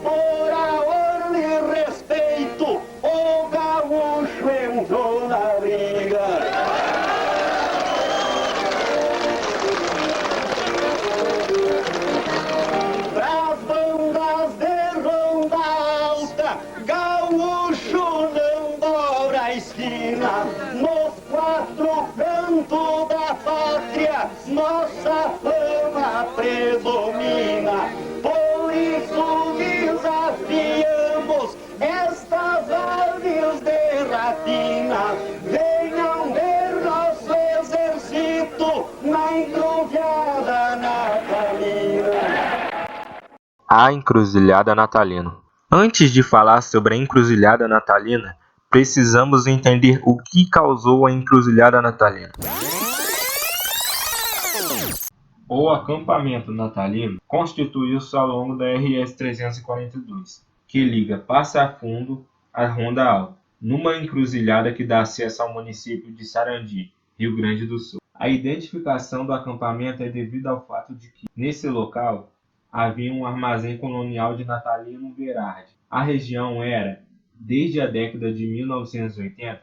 por amor e respeito, o gaúcho entrou na briga. Pras bandas de ronda alta, gaúcho não dobra a esquina. Nos quatro cantos da pátria, nossa fama predomina. Por isso desafiamos estas aves de rapina. Venham ver nosso exército na encruzilhada natalina. A encruzilhada natalina. Antes de falar sobre a encruzilhada natalina, precisamos entender o que causou a encruzilhada natalina. O acampamento natalino constituiu-se ao longo da RS 342, que liga Passa Fundo à Ronda Alta, numa encruzilhada que dá acesso ao município de Sarandi, Rio Grande do Sul. A identificação do acampamento é devido ao fato de que, nesse local, havia um armazém colonial de Natalino Berardi. A região era, desde a década de 1980,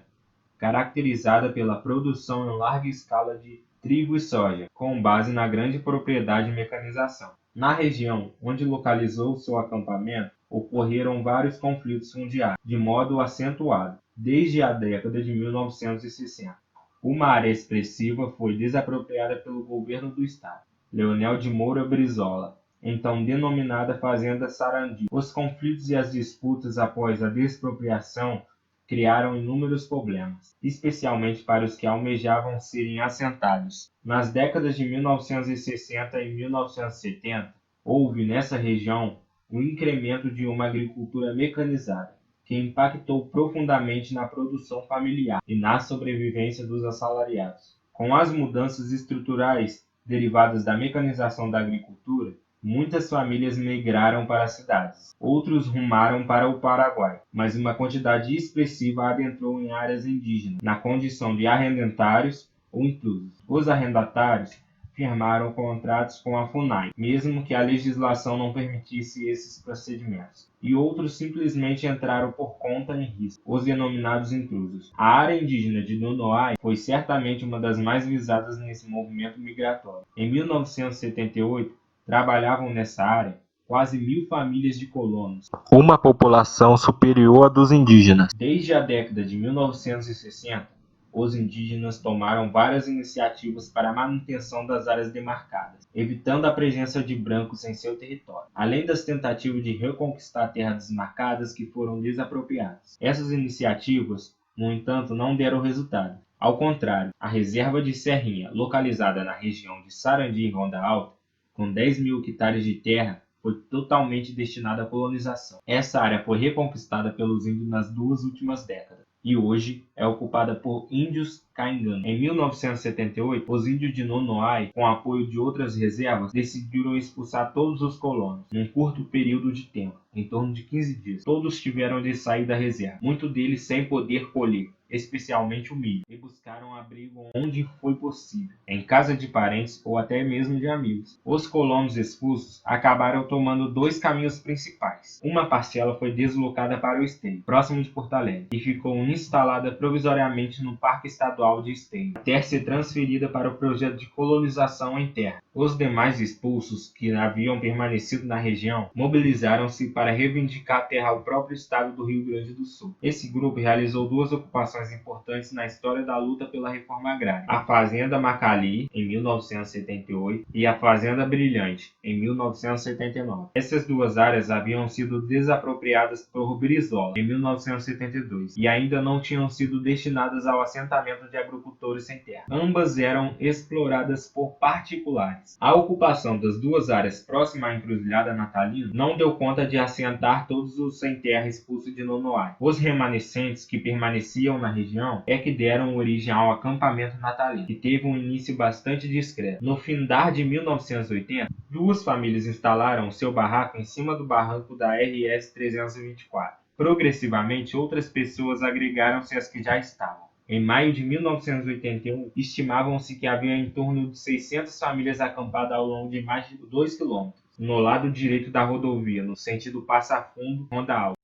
caracterizada pela produção em larga escala de trigo e soja, com base na grande propriedade e mecanização. Na região onde localizou seu acampamento, ocorreram vários conflitos fundiários, de modo acentuado, desde a década de 1960. Uma área expressiva foi desapropriada pelo governo do estado, Leonel de Moura Brizola, então denominada Fazenda Sarandi. Os conflitos e as disputas após a despropriação criaram inúmeros problemas, especialmente para os que almejavam serem assentados. Nas décadas de 1960 e 1970, houve nessa região um incremento de uma agricultura mecanizada, que impactou profundamente na produção familiar e na sobrevivência dos assalariados. Com as mudanças estruturais derivadas da mecanização da agricultura, muitas famílias migraram para as cidades, outros rumaram para o Paraguai, mas uma quantidade expressiva adentrou em áreas indígenas, na condição de arrendatários ou intrusos. Os arrendatários firmaram contratos com a FUNAI, mesmo que a legislação não permitisse esses procedimentos, e outros simplesmente entraram por conta em risco, os denominados intrusos. A área indígena de Nonoai foi certamente uma das mais visadas nesse movimento migratório. Em 1978, trabalhavam nessa área quase 1.000 famílias de colonos, uma população superior à dos indígenas. Desde a década de 1960, os indígenas tomaram várias iniciativas para a manutenção das áreas demarcadas, evitando a presença de brancos em seu território, além das tentativas de reconquistar terras desmarcadas que foram desapropriadas. Essas iniciativas, no entanto, não deram resultado. Ao contrário, a reserva de Serrinha, localizada na região de Sarandi e Ronda Alta, com 10.000 hectares de terra, foi totalmente destinada à colonização. Essa área foi reconquistada pelos índios nas 2 últimas décadas e hoje é ocupada por índios Kainganas. Em 1978, os índios de Nonoai, com apoio de outras reservas, decidiram expulsar todos os colonos, num curto período de tempo, em torno de 15 dias. Todos tiveram de sair da reserva, muitos deles sem poder colher, especialmente o milho, e buscaram abrigo onde foi possível, em casa de parentes ou até mesmo de amigos. Os colonos expulsos acabaram tomando 2 caminhos principais. Uma parcela foi deslocada para o Esteio, próximo de Porto Alegre, e ficou instalada provisoriamente no Parque Estadual de Esteio, até ser transferida para o projeto de colonização em terra. Os demais expulsos, que haviam permanecido na região, mobilizaram-se para reivindicar a terra ao próprio estado do Rio Grande do Sul. Esse grupo realizou 2 ocupações importantes na história da luta pela reforma agrária: a Fazenda Macali, em 1978, e a Fazenda Brilhante, em 1979. Essas 2 áreas haviam sido desapropriadas por Brizola, em 1972, e ainda não tinham sido destinadas ao assentamento de agricultores sem terra. Ambas eram exploradas por particulares. A ocupação das 2 áreas próximas à encruzilhada natalina não deu conta de assentar todos os sem terra expulsos de Nonoai. Os remanescentes que permaneciam na região é que deram origem ao acampamento natalino, que teve um início bastante discreto. No findar de 1980, 2 famílias instalaram seu barraco em cima do barranco da RS 324. Progressivamente, outras pessoas agregaram-se às que já estavam. Em maio de 1981, estimavam-se que havia em torno de 600 famílias acampadas ao longo de mais de 2 quilômetros. no lado direito da rodovia, no sentido Passa Fundo, Ronda Alta.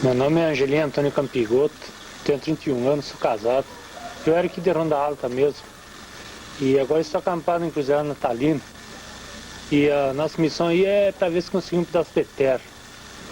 Meu nome é Angelino Antônio Campigoto, tenho 31 anos, sou casado. Eu era aqui de Ronda Alta mesmo. E agora estou acampado em Cruzeiro Natalino. E a nossa missão aí é para ver se conseguimos um pedaço de terra.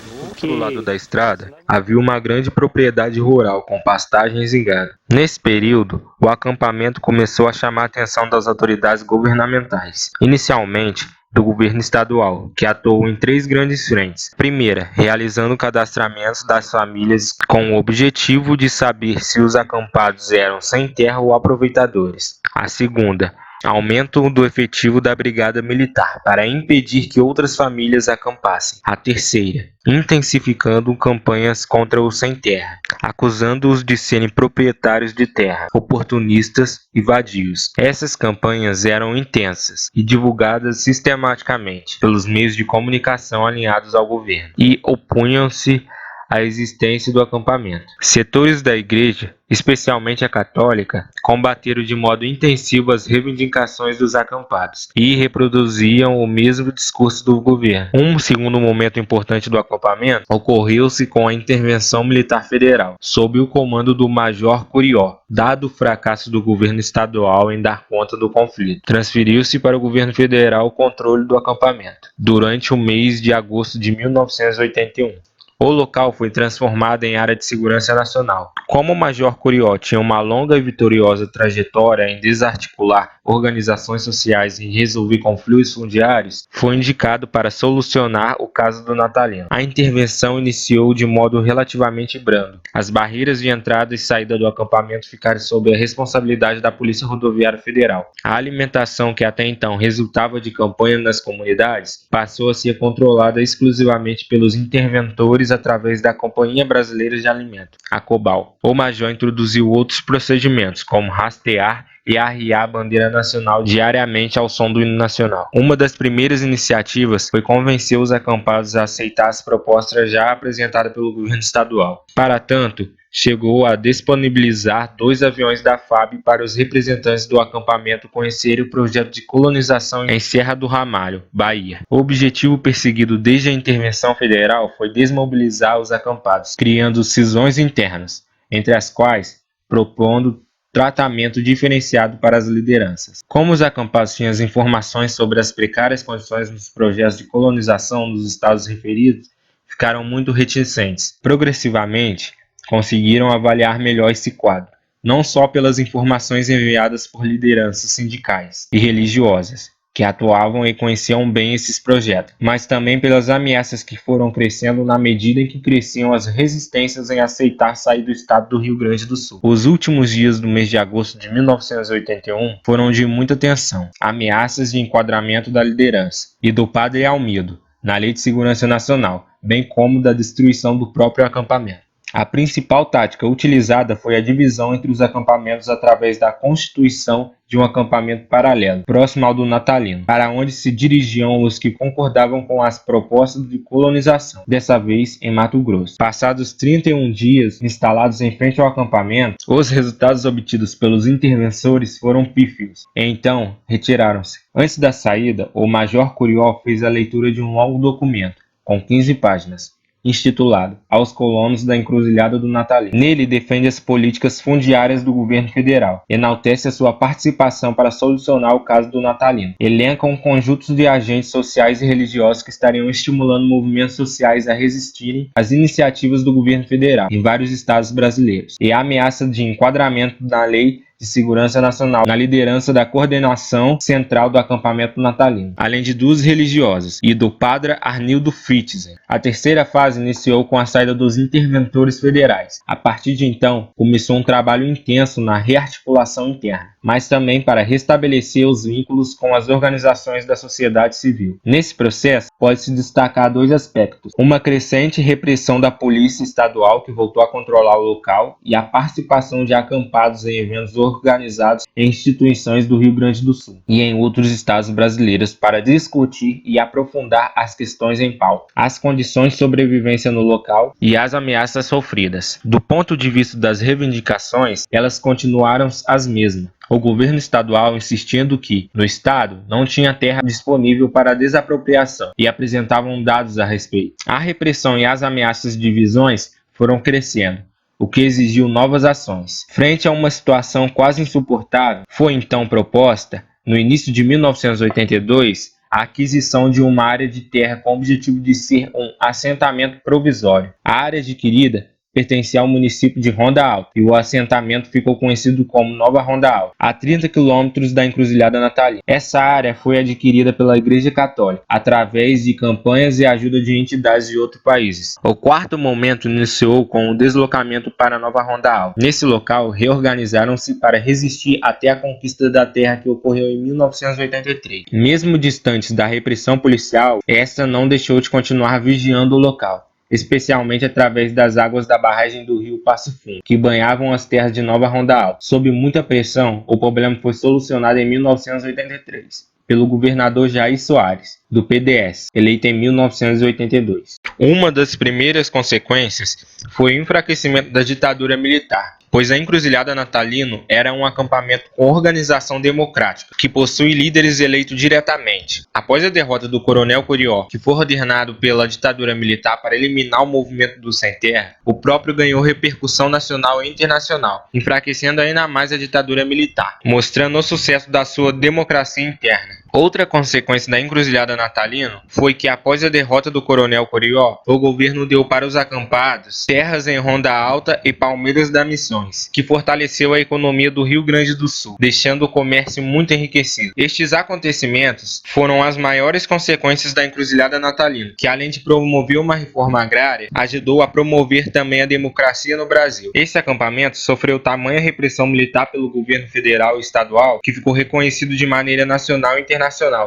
Do outro lado da estrada, havia uma grande propriedade rural com pastagens e gado. Nesse período, o acampamento começou a chamar a atenção das autoridades governamentais. Inicialmente, do governo estadual, que atuou em 3 grandes frentes. Primeira, realizando cadastramentos das famílias com o objetivo de saber se os acampados eram sem terra ou aproveitadores. A segunda, aumento do efetivo da Brigada Militar para impedir que outras famílias acampassem. A terceira, intensificando campanhas contra os sem terra, acusando-os de serem proprietários de terra, oportunistas e vadios. Essas campanhas eram intensas e divulgadas sistematicamente pelos meios de comunicação alinhados ao governo e opunham-se à existência do acampamento. Setores da igreja, especialmente a católica, combateram de modo intensivo as reivindicações dos acampados e reproduziam o mesmo discurso do governo. Um segundo momento importante do acampamento ocorreu-se com a intervenção militar federal, sob o comando do Major Curió. Dado o fracasso do governo estadual em dar conta do conflito, transferiu-se para o governo federal o controle do acampamento durante o mês de agosto de 1981. O local foi transformado em área de segurança nacional. Como o Major Curió tinha uma longa e vitoriosa trajetória em desarticular organizações sociais e resolver conflitos fundiários, foi indicado para solucionar o caso do Natalino. A intervenção iniciou de modo relativamente brando. As barreiras de entrada e saída do acampamento ficaram sob a responsabilidade da Polícia Rodoviária Federal. A alimentação, que até então resultava de campanha nas comunidades, passou a ser controlada exclusivamente pelos interventores através da Companhia Brasileira de Alimentos, a COBAL. O Major introduziu outros procedimentos, como rastear e arriar a bandeira nacional diariamente ao som do hino nacional. Uma das primeiras iniciativas foi convencer os acampados a aceitar as propostas já apresentadas pelo governo estadual. Para tanto, chegou a disponibilizar 2 aviões da FAB para os representantes do acampamento conhecerem o projeto de colonização em Serra do Ramalho, Bahia. O objetivo perseguido desde a intervenção federal foi desmobilizar os acampados, criando cisões internas, entre as quais propondo tratamento diferenciado para as lideranças. Como os acampados tinham as informações sobre as precárias condições nos projetos de colonização dos estados referidos, ficaram muito reticentes. Progressivamente, conseguiram avaliar melhor esse quadro, não só pelas informações enviadas por lideranças sindicais e religiosas, que atuavam e conheciam bem esses projetos, mas também pelas ameaças que foram crescendo na medida em que cresciam as resistências em aceitar sair do estado do Rio Grande do Sul. Os últimos dias do mês de agosto de 1981 foram de muita tensão, ameaças de enquadramento da liderança e do padre Almeida na Lei de Segurança Nacional, bem como da destruição do próprio acampamento. A principal tática utilizada foi a divisão entre os acampamentos através da constituição de um acampamento paralelo, próximo ao do Natalino, para onde se dirigiam os que concordavam com as propostas de colonização, dessa vez em Mato Grosso. Passados 31 dias instalados em frente ao acampamento, os resultados obtidos pelos interventores foram pífios, e então retiraram-se. Antes da saída, o Major Curió fez a leitura de um longo documento, com 15 páginas, intitulado Aos Colonos da Encruzilhada do Natalino. Nele defende as políticas fundiárias do governo federal, enaltece a sua participação para solucionar o caso do Natalino, elenca um conjunto de agentes sociais e religiosos que estariam estimulando movimentos sociais a resistirem às iniciativas do governo federal em vários estados brasileiros, e a ameaça de enquadramento na Lei de Segurança Nacional na liderança da coordenação central do acampamento natalino, além de 2 religiosas e do padre Arnildo Fritzer. A terceira fase iniciou com a saída dos interventores federais. A partir de então, começou um trabalho intenso na rearticulação interna, mas também para restabelecer os vínculos com as organizações da sociedade civil. Nesse processo, pode-se destacar 2 aspectos: uma crescente repressão da polícia estadual, que voltou a controlar o local, e a participação de acampados em eventos organizados organizados em instituições do Rio Grande do Sul e em outros estados brasileiros para discutir e aprofundar as questões em pauta, as condições de sobrevivência no local e as ameaças sofridas. Do ponto de vista das reivindicações, elas continuaram as mesmas. O governo estadual insistindo que, no estado, não tinha terra disponível para desapropriação e apresentavam dados a respeito. A repressão e as ameaças de divisões foram crescendo, o que exigiu novas ações. Frente a uma situação quase insuportável, foi então proposta, no início de 1982, a aquisição de uma área de terra com o objetivo de ser um assentamento provisório. A área adquirida pertencia ao município de Ronda Alta e o assentamento ficou conhecido como Nova Ronda Alta, a 30 quilômetros da encruzilhada natalina. Essa área foi adquirida pela Igreja Católica através de campanhas e ajuda de entidades de outros países. O quarto momento iniciou com o deslocamento para Nova Ronda Alta. Nesse local, reorganizaram-se para resistir até a conquista da terra que ocorreu em 1983. Mesmo distantes da repressão policial, esta não deixou de continuar vigiando o local, especialmente através das águas da barragem do rio Passo Fundo, que banhavam as terras de Nova Ronda Alta. Sob muita pressão, o problema foi solucionado em 1983, pelo governador Jair Soares, do PDS, eleito em 1982. Uma das primeiras consequências foi o enfraquecimento da ditadura militar, pois a encruzilhada natalino era um acampamento com organização democrática, que possui líderes eleitos diretamente. Após a derrota do Coronel Corió, que foi ordenado pela ditadura militar para eliminar o movimento do Sem Terra, o próprio ganhou repercussão nacional e internacional, enfraquecendo ainda mais a ditadura militar, mostrando o sucesso da sua democracia interna. Outra consequência da encruzilhada natalino foi que, após a derrota do Coronel Corió, o governo deu para os acampados terras em Ronda Alta e Palmeiras da Missões, que fortaleceu a economia do Rio Grande do Sul, deixando o comércio muito enriquecido. Estes acontecimentos foram as maiores consequências da encruzilhada natalino, que, além de promover uma reforma agrária, ajudou a promover também a democracia no Brasil. Esse acampamento sofreu tamanha repressão militar pelo governo federal e estadual que ficou reconhecido de maneira nacional e internacional,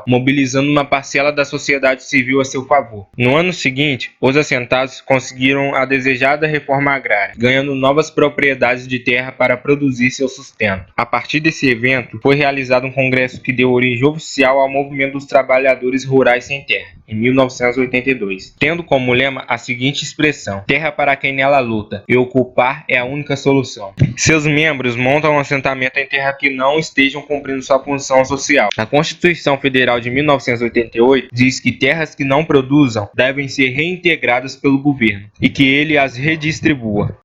mobilizando uma parcela da sociedade civil a seu favor. No ano seguinte, os assentados conseguiram a desejada reforma agrária, ganhando novas propriedades de terra para produzir seu sustento. A partir desse evento, foi realizado um congresso que deu origem oficial ao movimento dos trabalhadores rurais sem terra, em 1982, tendo como lema a seguinte expressão: terra para quem nela luta, e ocupar é a única solução. Seus membros montam um assentamento em terra que não estejam cumprindo sua função social. A Constituição Federal de 1988 diz que terras que não produzam devem ser reintegradas pelo governo e que ele as redistribua.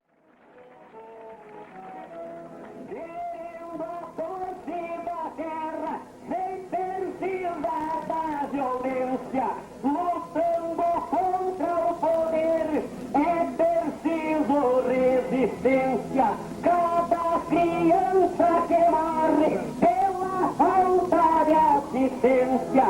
Cada criança que morre pela falta de assistência